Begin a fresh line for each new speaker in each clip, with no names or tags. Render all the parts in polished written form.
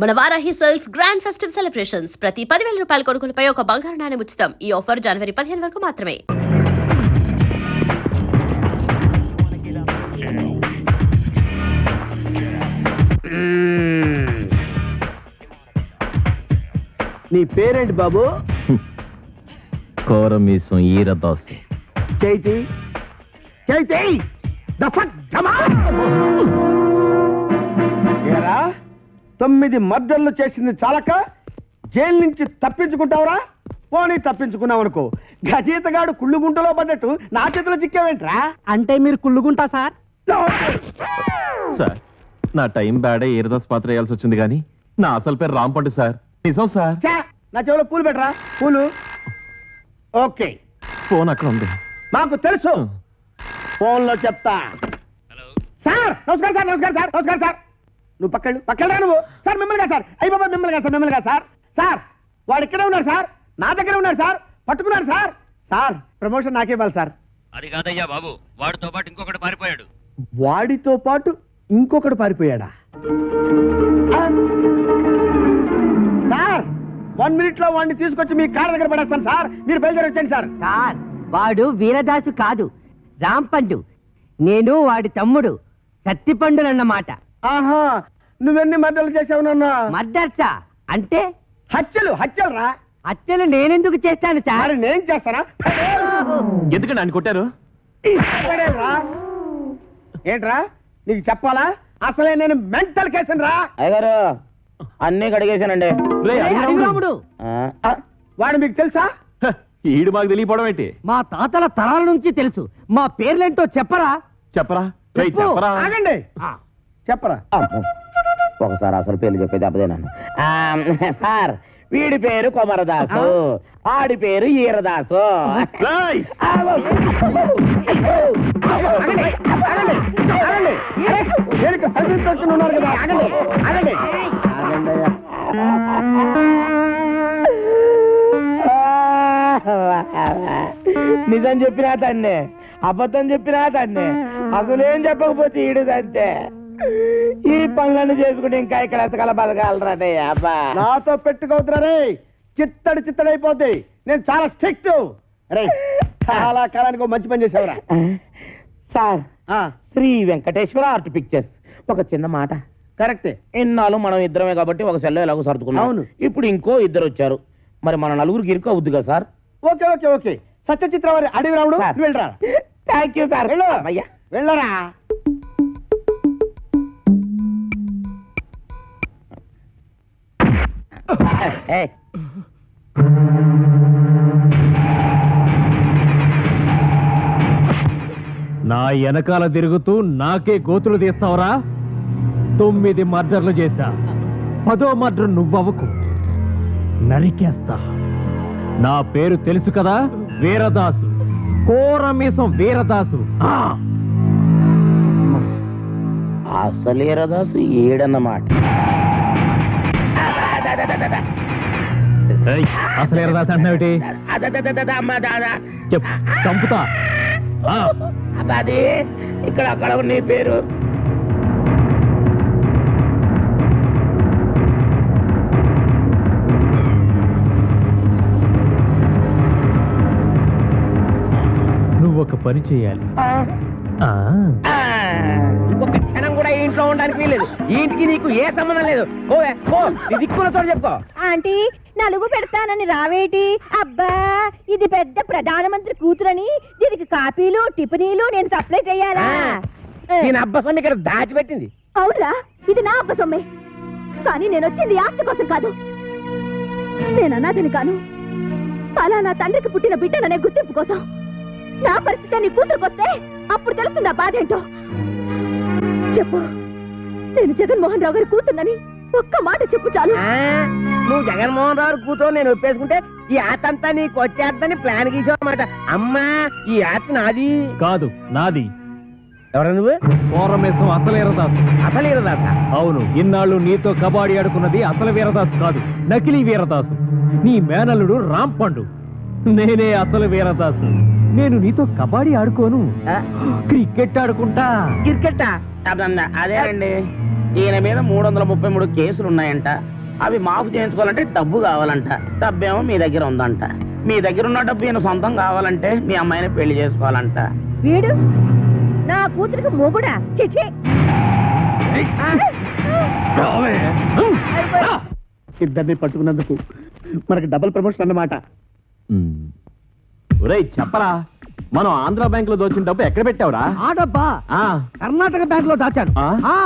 మన Varahi sales grand festive celebrations ప్రతి 10,000 రూపాయల కొనుగోలుపై ఒక బంగారు నాణెం ఉచితం. ఈ ఆఫర్ జనవరి 15 వరకు మాత్రమే.
నీ పేరేంటి బాబు?
కోరమీసం ఈరదాసు.
చైతి చైతి ఏరా 9 మర్డర్లు చేసింది చాలక జైలు నుంచి తప్పించుకుంటావురా? పోనీ తప్పించుకున్నావు అనుకో, గజీతగాడు కుళ్ళుగుంటలో పడ్డట్టు నా చేతిలో చిక్కావేంట్రా?
అంటే మీరు కుళ్ళుకుంటా సార్?
సార్, నా టైం బ్యాడే ఈరదాస్ పాత్ర వేయాల్సి వచ్చింది కానీ నా అసలు పేరు రాంపండు సార్. నిజం సార్.
ఛే, నా చెవిలో పూలు పెట్టరా. పూలు ఓకే,
ఫోన్ అక్కడ ఉంది.
మాకు తెలుసు, ఫోన్లో చెప్తా. సార్ నమస్కారం సార్, నమస్కారం సార్, నమస్కారం సార్. నువ్వు పక్కరా నువ్వు. సార్ మిమ్మల్ని సార్, అయ్యి బాబా మిమ్మల్ని సార్. సార్ వాడు ఇక్కడే ఉన్నాడు సార్, నా దగ్గర ఉన్నాడు సార్, పట్టుకున్నాడు సార్. సార్ ప్రమోషన్ నాకే ఇవ్వాలి సార్.
అది కాదయ్యా బాబు, వాడితో పాటు ఇంకొకటి పారిపోయాడు.
వాడితో పాటు ఇంకొకడు పారిపోయాడా? సార్ 1 minute లో వాడిని తీసుకొచ్చి మీ కార్ దగ్గర పడేస్తాను సార్, మీరు బయలుదేరి వచ్చండి సార్.
సార్ వాడు వీరదాసు కాదు, రాంపండు. నేను వాడి తమ్ముడు సత్తిపండునన్నమాట.
ఆహా, నువ్వెన్ని మర్డర్లు చేసావు నాన్న?
మర్డర్సా అంటే?
హత్యలు రా.
హత్యలు నేనెందుకు చేస్తాను సార్?
మరి నేను చేస్తానా?
ఎందుకండి ఆయన కొట్టారు?
రా. ఏంట్రా నీకు చెప్పాలా? అసలే నేను మెంటల్ కేసును రా.
అయ్యగారు అన్ని కడిగేశానండి.
అడిగిరాముడు,
వాడు మీకు తెలుసా?
హ, ఈడు మాకు తెలియపోవడం ఏంటి?
మా తాతల తరాల నుంచి తెలుసు. మా పేర్లేంటో చెప్పరా?
చెప్పరా? రేయ్,
చెప్పు.
చెప్పరా?
ఆగండి, చెప్పరా.
ఒకసారి అసలు పేర్లు చెప్పేది అబ్బదేనాను. సార్ వీడి పేరు కొమరదాసు, ఆడి పేరు ఈరదాసు.
రేయ్!
ఉన్నారు కదా, ఆగండి ఆగండి ఆగండి అయ్యా.
నిజం చెప్పినా తన్నే, అబద్ధం చెప్పినా తన్నే, అసలేం చెప్పకపోతే ఈడుదంతే. ఈ పనులన్నీ చేసుకుంటే ఇంకా ఇక్కడ ఎంతకాల బతకాలరాదే అబ్బా.
నాతో పెట్టుకోవద్దురా రే, చిత్తడి నేను చాలా స్ట్రిక్ట్ రే. చాలా కాలానికి ఒక మంచి పని చేసావురా.
Sir Sri Venkateswara art pictures ఒక చిన్న మాట.
కరెక్టే,
ఇన్నాళ్ళు మనం ఇద్దరమే కాబట్టి ఒక సెల్లో ఎలాగో సర్దుకున్నాం.
అవును.
ఇప్పుడు ఇంకో ఇద్దరు వచ్చారు, మరి మన నలుగురికి ఇరుకు అవుద్ది కదా sir?
Okay okay okay. Satyachitra వారి అడవి రాముడు,
సార్.
నువ్వు వెళ్ళరా.
Thank you sir.
వెళ్ళు.
అయ్యా
వెళ్ళరా.
ఏయ్.
నా వెనకాల తిరుగుతూ నాకే గోతులు తీస్తావరా? 9 మర్డర్లు చేశా, 10వ మర్డర్ నువ్వవకు, నరికేస్తా. నా పేరు తెలుసు కదా, వీరదాసు, కోరమీసం వీరదాసు.
అసలు ఈరదాసు ఏడన్నమాట.
అసలు వీరదాసు అంటున్నావుటి? చెప్పు, చంపుతా.
అది ఇక్కడ అక్కడ నీ పేరు.
నువ్వు ఒక పని చేయాలి.
ఇంకొక క్షణం కూడా ఈ ఇంట్లో ఉండడానికి వీలేదు. ఈ ఇంటికి నీకు ఏ సంబంధం లేదు. ఓవే ఓ, నీ దిక్కున్న చోటు చెప్పుకో.
ఆంటీ నలుగు పెడతానని రావేటి? అబ్బా, ఇది పెద్ద ప్రధానమంత్రి కూతురని దీనికి కాపీలు టిఫినీలు నేను సప్లై చేయాలా?
నేను అబ్బసం ఇక్కడ దాచిపెట్టింది.
అవునరా, ఇది నా అబ్బ సొమ్మే. కానీ నేను వచ్చింది ఆస్తి కోసం కాదు. నేను అనాథని కాను, అలా నా తండ్రికి పుట్టిన బిడ్డలనే గుర్తింపు కోసం. నా పరిస్థితి నీ కూతురుకొస్తే అప్పుడు తెలుస్తుంది ఆ బాధ ఏంటో. చెప్పు, నేను జగన్మోహన్ రావు గారి కూతున్నని ఒక్క మాట చెప్పు చాలు.
నువ్వు జగన్మోహన్ రావు కూతురు నేను ఒప్పేసుకుంటే ఈ ఆతంతా నీకు వచ్చేద్దని ప్లాన్ గీసావు అన్నమాట. అమ్మా, ఈ ఆత నాది
కాదు, నాది.
ఎవరు నువ్వు?
కోరమేసం అసలు వీరదాసు.
అసలు ఈరదాసా?
అవును, ఇన్నాళ్ళు నీతో కబాడీ ఆడుకున్నది అసలు వీరదాసు కాదు, నకిలీ వీరదాసు. నీ మేనల్లుడు రాంపండు, నేనే అసలు వీరదాసు. నేను నీతో కబాడీ ఆడుకోను, క్రికెట్ ఆడుకుంటా.
క్రికెట్టా? అదేనండి. ఈయన మీద 333 కేసులు ఉన్నాయంట. అవి మాఫ్ చేయించుకోవాలంటే డబ్బు కావాలంట. డబ్బేమో మీ దగ్గర ఉందంట. మీ దగ్గర ఉన్న డబ్బు ఈయన సొంతం కావాలంటే మీ అమ్మాయిని పెళ్లి చేసుకోవాలంట.
వీడు నా కూతురికి మొగుడా? చిచి
ఇద్దరిని పట్టుకున్నందుకు మనకి డబుల్ ప్రమోషన్ అన్నమాట.
ఒరేయ్ చెప్పరా, మనం ఆంధ్ర బ్యాంక్ లో దోచిన డబ్బు ఎక్కడ పెట్టావురా?
ఆ డబ్బా
ఆ,
కర్ణాటక బ్యాంక్ లో దాచాను.
ఆ?
ఆ,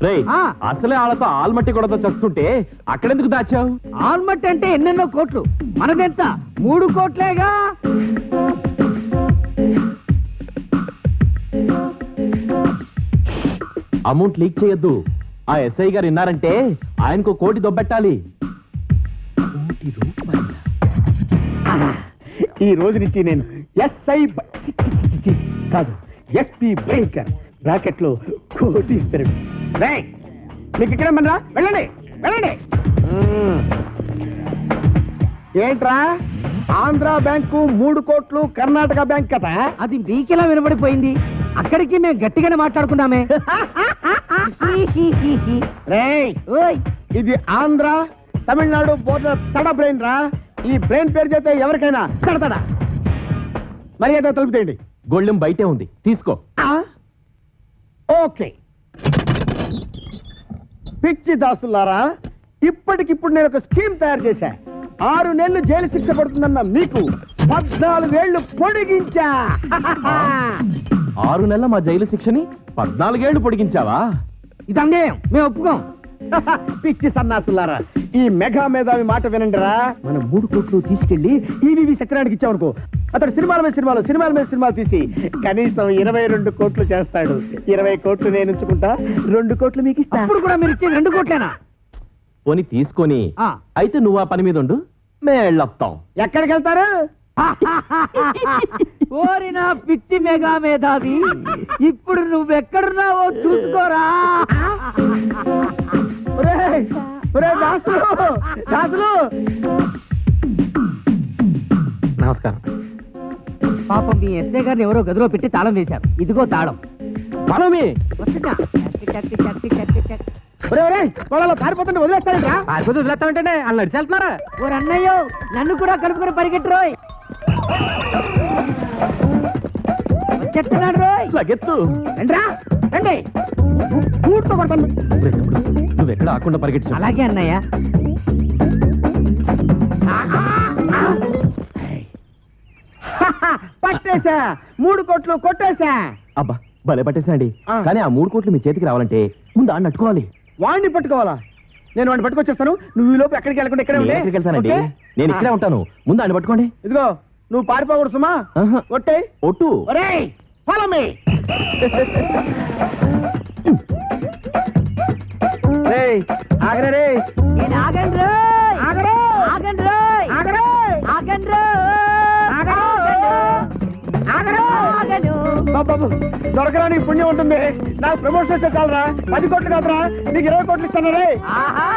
రేయ్
ఆ.
అసలే వాళ్ళతో ఆల్మట్టి కూడా చస్తుంటే అక్కడెందుకు దాచావు?
ఆల్మట్ అంటే ఎన్నెన్నో కోట్లు, మనదెంత 3 కోట్లేగా.
అమౌంట్ లీక్ చేయొద్దు. ఆ ఎస్ఐ గారు విన్నారంటే ఆయనకు 1 కోటి దొబ్బెట్టాలి. 1 కోటి రూపాయలా?
ఈ రోజు నుంచి నేను ఎస్ఐ కాదు, ఎస్పీ భయంకర్ బ్రాకెట్ లో కోటీశ్వరుడు. రేయ్, మీకు ఇక్కడ మనరా, వెళ్ళండి వెళ్ళండి. ఏంట్రా ఆంధ్ర బ్యాంకు 3 కోట్లు, కర్ణాటక బ్యాంక్ కదా?
అది మీకెలా వినబడిపోయింది? అక్కడికి మేము గట్టిగానే మాట్లాడుకున్నామే.
రేయ్,
ఓయ్,
ఇది ఆంధ్ర తమిళనాడు బోర్డర్ తడ బ్రెయిన్ రా. ఈ బ్రెయిన్ పేరు చేస్తే ఎవరికైనా తడతడా. మర్యాద తలుపుతేయండి.
గొళ్ళెం బయటే ఉంది, తీసుకో.
ఓకే. పిచ్చి దాసులారా, ఇప్పటికిప్పుడు నేను ఒక స్కీమ్ తయారు చేశా. 6 నెలలు జైలు శిక్ష పడుతుందన్న మీకు 14 ఏళ్లు పొడిగించా.
6 నెలల మా జైలు శిక్షని 14 ఏళ్లు పొడిగించావా?
ఇది అన్యాయం, మేము ఒప్పుకోం.
పిచ్చి సన్నాసులారా, ఈ మెగా మేధావి మాట వినండిరా. మనం 3 కోట్లు తీసుకెళ్లి ఈవీవి సత్యనారాయణకి ఇచ్చామనుకో, అతడు సినిమాల మీద సినిమాలు తీసి కనీసం 22 కోట్లు చేస్తాడు. 20 కోట్లు నేను ఉంచుకుంటా, 2 కోట్లు మీకు ఇస్తా.
అప్పుడు కూడా మీరు ఇచ్చే 2 కోట్లేనా?
పోని తీసుకొని
ఆ.
అయితే నువ్వు ఆ పని మీద ఉండు, మేళ్ళొస్తాం.
ఎక్కడికి వెళ్తారు?
ఓరి నా పిచ్చి మెగా మేధావి, ఇప్పుడు నువ్వెక్కడున్నావో చూసుకోరా.
ఒరేయ్, ఒరేయ్ దాసులు, దాసులు.
నమస్కారం.
పాపం మీ ఎస్ఐ గారిని ఎవరో గదిలో పెట్టి తాళం వేశారు. ఇదిగో తాళం.
మనమే
వస్తున్నా.
ఒరేయ్, పొలాల్లో పారిపోతుంటే వదిలేస్తారా?
వదిలేస్తామంటే వాళ్ళు నడిచి వెళ్తున్నారా?
ఓ అన్నయ్యో, నన్ను కూడా కలుపుకొని పరిగెట్టు రోయ్. వచ్చేస్తున్నాడు రోయ్.
లగెత్తు.
రండ్రా, రండి. కూర్చో కొడతాను.
నువ్వెక్కడ ఆకుండా పరిగెట్టు.
అలాగే అన్నయ్య.
పట్టేశా, 3 కోట్లు కొట్టేశా.
అబ్బా భలే పట్టేసండి.
ఆ.
కానీ ఆ 3 కోట్లు మీ చేతికి రావాలంటే ముందు ఆడిని అట్టుకోవాలి.
వాడిని పట్టుకోవాలా? నేను వాడిని పట్టుకొచ్చేస్తాను. నువ్వు ఈ లోపు ఎక్కడికి వెళ్ళకుండా ఇక్కడే
నేను
ఉండే.
ఎక్కడికి వెళ్తానండి?
ఓకే?
నేను ఇక్కడే ఉంటాను. ముందు ఆడిని పట్టుకోండి.
ఇదిగో, నువ్వు పారిపోకూడదు సుమా.
ఆహా.
ఒట్టే.
ఒట్టు.
ఒరేయ్, follow me. రేయ్, ఆగరా రేయ్.
నేను ఆగండి రోయ్.
ఆగరా.
ఆగండి రోయ్.
ఆగరా.
ఆగండి రోయ్.
ఆగరా. ఆగరా.
ఆగను.
బాబు, దొరకరా నీ పుణ్యం ఉంటుంది. నాకు ప్రమోషన్ వస్తే చాలరా. 10 కోట్లు కాదురా, నీకు 20 కోట్లు ఇస్తాను రే.
ఆహా,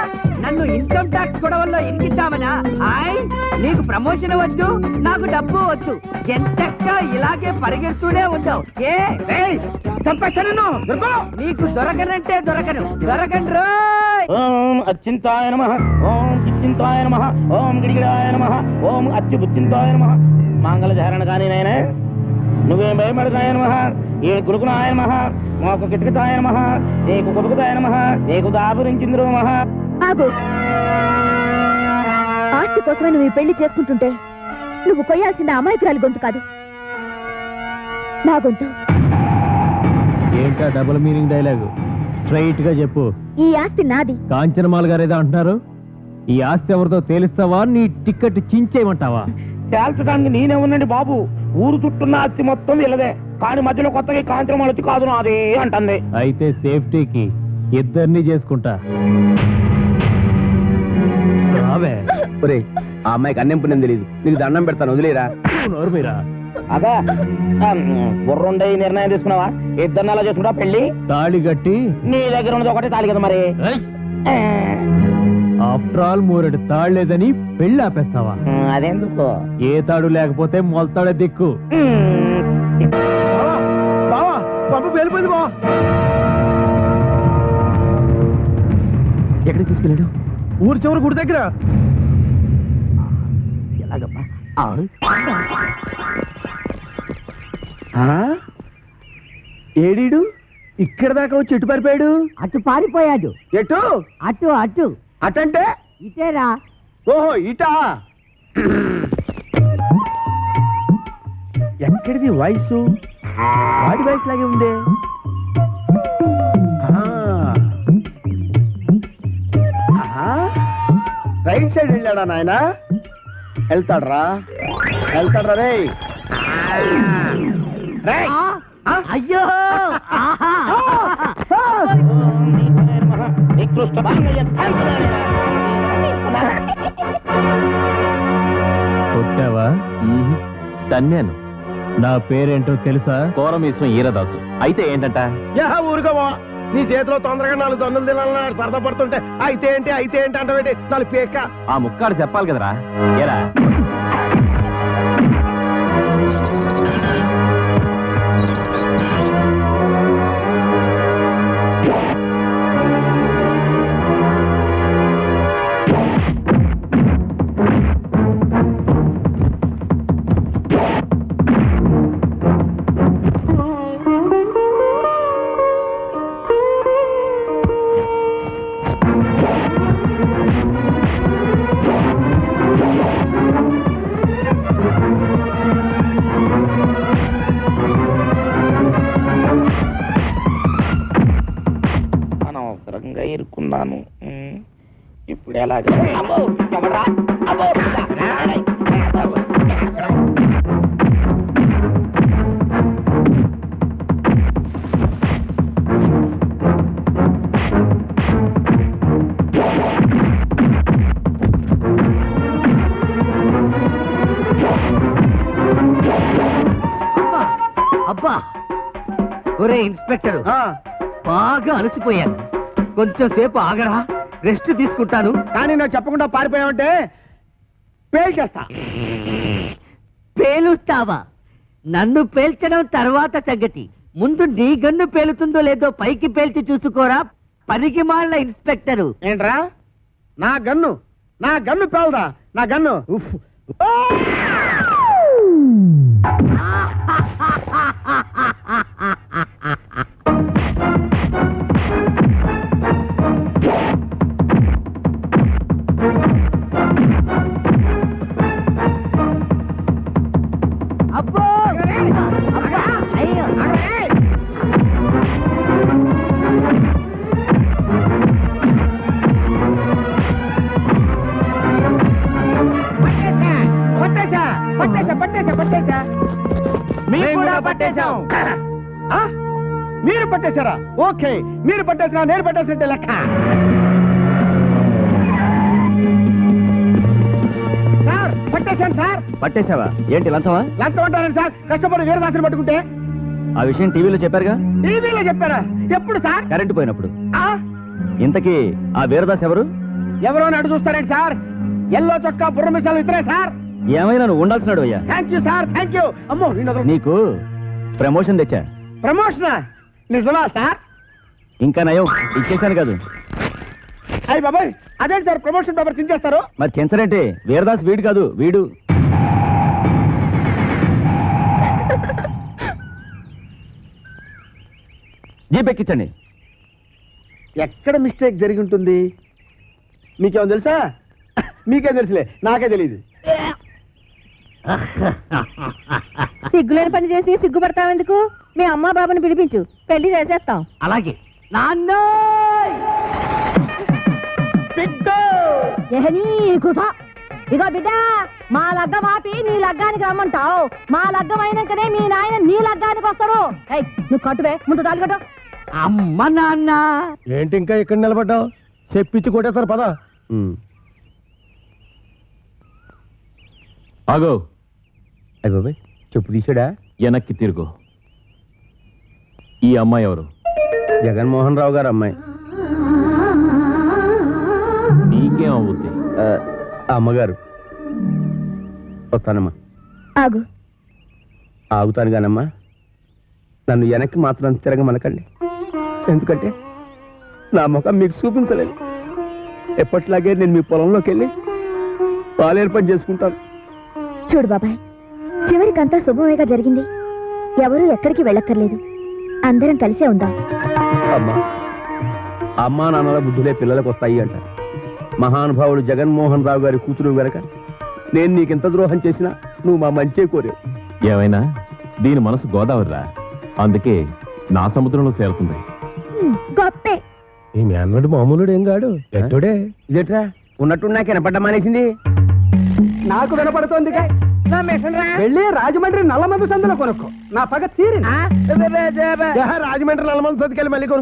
నన్ను ఇన్కమ్ ట్యాక్స్ గొడవల్లో ఇరికిద్దామనా? ఆయ్, నీకు ప్రమోషన్ వద్దు, నాకు డబ్బు వద్దు. ఎంతక్క ఇలాగే పరిగెడుతూనే ఉందావు. ఏ
చంపేస్తాను నిన్ను. దొరుకు.
నీకు దొరకనంటే దొరకను. దొరకండి రోయ్.
ఓం అచ్చింతాయ నమః, ఓం కిచ్చింతాయ నమః, ఓం గిడిగిడాయ నమః, ఓం అచ్యుబుచ్చింతాయ నమః. మంగళధారణ కానీ నాయన, నువ్వేం భయపడతాయ నమః, ఏ కురుకునాయ నమః, మాకు కిటకితాయ నమః, నీకు కొడుకుతాయ నమః, నీకు దాపురించింద్రు నమః.
ఆగు. ఆస్తి కోసమే నువ్వు ఈ పెళ్లి చేసుకుంటుంటే నువ్వు కొయ్యాల్సిన అమాయకురాలి గొంతు కాదు, నా గొంతు.
ఏంటా డబుల్ మీనింగ్ డైలాగు? స్ట్రైట్ గా చెప్పు.
ఈ ఆస్తి నాది.
కాంచనమాల గారు ఏదో అంటున్నారు. ఈ ఆస్తి ఎవరితో తేలిస్తావా, నీ టికెట్ చించేయమంటావా?
తేల్చడానికి నేనే ఉండండి బాబు. ఊరు చుట్టున్న అత్తి మొత్తం వీళ్ళదే. కానీ మధ్యలో కొత్తగా కాంచనమాల వచ్చి కాదు నాదే అంటుంది.
అయితే సేఫ్టీకి ఇద్దరిని చేసుకుంటా. రావే.
ఒరేయ్, ఆ అమ్మాయికి అన్నం పుణ్యం తెలియదు. నీకు దండం పెడతాను, వదిలేరా.
నోరు మీరా.
అదా బుర్రుండే ఈ నిర్ణయం తీసుకున్నావా? ఇద్దరిని అలా చేసుకుంటా పెళ్లి.
తాళి కట్టి
నీ దగ్గర ఉన్నది ఒకటే తాలి కదా మరి.
ఆఫ్టర్ ఆల్ 3 తాళ్లేదని పెళ్లి ఆపేస్తావా?
అదెందుకు?
ఏ తాడు లేకపోతే మొలతాడే దిక్కు.
బావా, బాబు వెళ్ళిపోయింది బావా.
ఎక్కడికి తీసుకెళ్ళాడు?
ఊరి చివరి గుడి దగ్గర.
ఎలాగమ్మా?
ఏడీడు ఇక్కడ దాకా వచ్చి ఎటు పారిపోయాడు?
అటు పారిపోయాడు.
ఎటు?
అటు అటు
అటంటే
ఇటేరా.
ఓహో ఇటా. ఎక్కడిది వాయిస్? వాడి వాయిస్ లాగే ఉందే. రైట్ సైడ్ వెళ్ళాడా నాయన? వెళ్తాడ్రా రే.
అయ్యో
కొట్టావా? తన్నాను. నా పేరేంటో తెలుసా? కోరమేశ్వరం ఈరదాసు. అయితే ఏంటంట?
ఊరుకోవా, నీ చేతిలో తొందరగా 4 దన్నులు తినాలన్నాడు. సరదా పడుతుంటే అయితే ఏంటి అంటే 4 పేక.
ఆ ముక్కాడు చెప్పాలి కదరా. ఏరా
అనవసరంగా ఇరుక్కున్నాను. ఇప్పుడు ఎలాగ?
అబ్బా, ఒరే ఇన్స్పెక్టర్, బాగా అలసిపోయాను. కొంచెం సేపు ఆగరా, రెస్ట్ తీసుకుంటాను.
కానీ నాకు చెప్పకుండా పారిపోయావంటే పేల్చేస్తా.
పేలుస్తావా? నన్ను పేల్చడం తర్వాత సంగతి. ముందు నీ గన్ను పేలుతుందో లేదో పైకి పేల్చి చూసుకోరా, పనికి మాళ్ళ ఇన్స్పెక్టరు.
ఏంట్రా? నా గన్ను పేలదా? నా గన్ను ఉఫ్.
అబ్బో! అబ్బా! అయ్యో!
పట్టేశా.
మేము కూడా పట్టేశాం.
మీరు పట్టేశారా? ఓకే, మీరు పట్టేసినా నేను పట్టేసినట్టే లెక్క. సార్ పట్టేశాను సార్.
పట్టేశావా? ఏంటి లంచమా?
లంచం అంటారని సార్, కష్టపడి వీరదాసుని పట్టుకుంటే.
ఆ విషయం టీవీలో చెప్పారుగా?
టీవీలో చెప్పారా? ఎప్పుడు సార్?
కరెంటు పోయినప్పుడు.
ఆ?
ఇంతకీ ఆ వీరదాస్ ఎవరు?
ఎవరో అడుగు చూస్తారేంటి సార్? ఎల్లో చొక్కా బుర్ర మిసాలు ఇతరే సార్.
ఏమైనా నువ్వు ఉండాల్సినాడు అయ్యా.
Thank you sir, thank you. అమ్మో
నీకు ప్రమోషన్ తెచ్చా.
ప్రమోషనా? నిజమా సార్?
ఇంకా నయం, ఇచ్చేశాను కాదు.
అయ్యి బాబాయ్, అదేంటి సార్ ప్రమోషన్ పేపర్ చించేస్తారు?
మరి చెంచరంటే వీరదాస్ వీడు కాదు, వీడు. జీప్ ఎక్కించండి.
ఎక్కడ మిస్టేక్ జరిగి ఉంటుంది? మీకేమో తెలుసా? మీకేం తెలుసులే, నాకే తెలియదు.
సిగ్గులేని పని చేసి సిగ్గుపడతావెందుకు? మీ అమ్మా బాబుని పిలిపించు, పెళ్లి చేసేస్తాం.
అలాగే. నాన్న
ఇగో బిడ్డ, మా లగ్గం ఆపి నీ లగ్గానికి రమ్మంటావు. మా లగ్గం అయినాకనే మీ నాయన నీ లగ్గానికి వస్తాడు. నువ్వు కట్టువే, ముందు తాళి కట్టు.
అమ్మ నాన్న.
ఏంటి ఇంకా ఇక్కడ నిలబడ్డావు? చెప్పించి కొట్టేస్తారు పదా.
ఆగో.
అయ్య బాబాయ్, చెప్పు తీసాడా?
వెనక్కి తిరుగు. ఈ అమ్మాయి ఎవరు?
జగన్మోహన్ రావు గారు అమ్మాయి.
నీకేం అవుద్ది?
అమ్మగారు. వస్తానమ్మా.
ఆగు.
ఆగుతాను కానమ్మా, నన్ను వెనక్కి మాత్రం తిరగమనకండి. ఎందుకంటే నా ముఖం మీకు చూపించలేదు. ఎప్పట్లాగే నేను మీ పొలంలోకి వెళ్ళి పాలు ఏర్పాటు చేసుకుంటాను.
చూడు బాబాయ్, చివరికంతా శుభమేగా జరిగింది. ఎవరూ ఎక్కడికి వెళ్ళక్కర్లేదు. అందరం కలిసే ఉందాం.
అమ్మా అమ్మా నాన్నల బుద్ధులే పిల్లలకు వస్తాయి అంట. మహానుభావుడు జగన్మోహన్ రావు గారి కూతురు వెనక నేను నీకెంత ద్రోహం చేసినా నువ్వు మా మంచే కోరావు.
ఏమైనా దీని మనసు గోదావరిరా, అందుకే నా సముద్రంలో చేరుతుంది.
గొప్పే.
ఈ మేనడు మామూలుడు ఏం కాడు, ఎట్టుడే. ఇదేట్రా ఉన్నట్టు నాకు వినపడ్డ మానేసింది.
నాకు వినపడుతోంది వెళ్ళి రాజమండ్రి నల్లమందు సందులో కొనుక్కో. నా పగ తీరి
రాజమండ్రి నల్లమంది సతికెళ్ళి మళ్ళీ కొనుక్కో.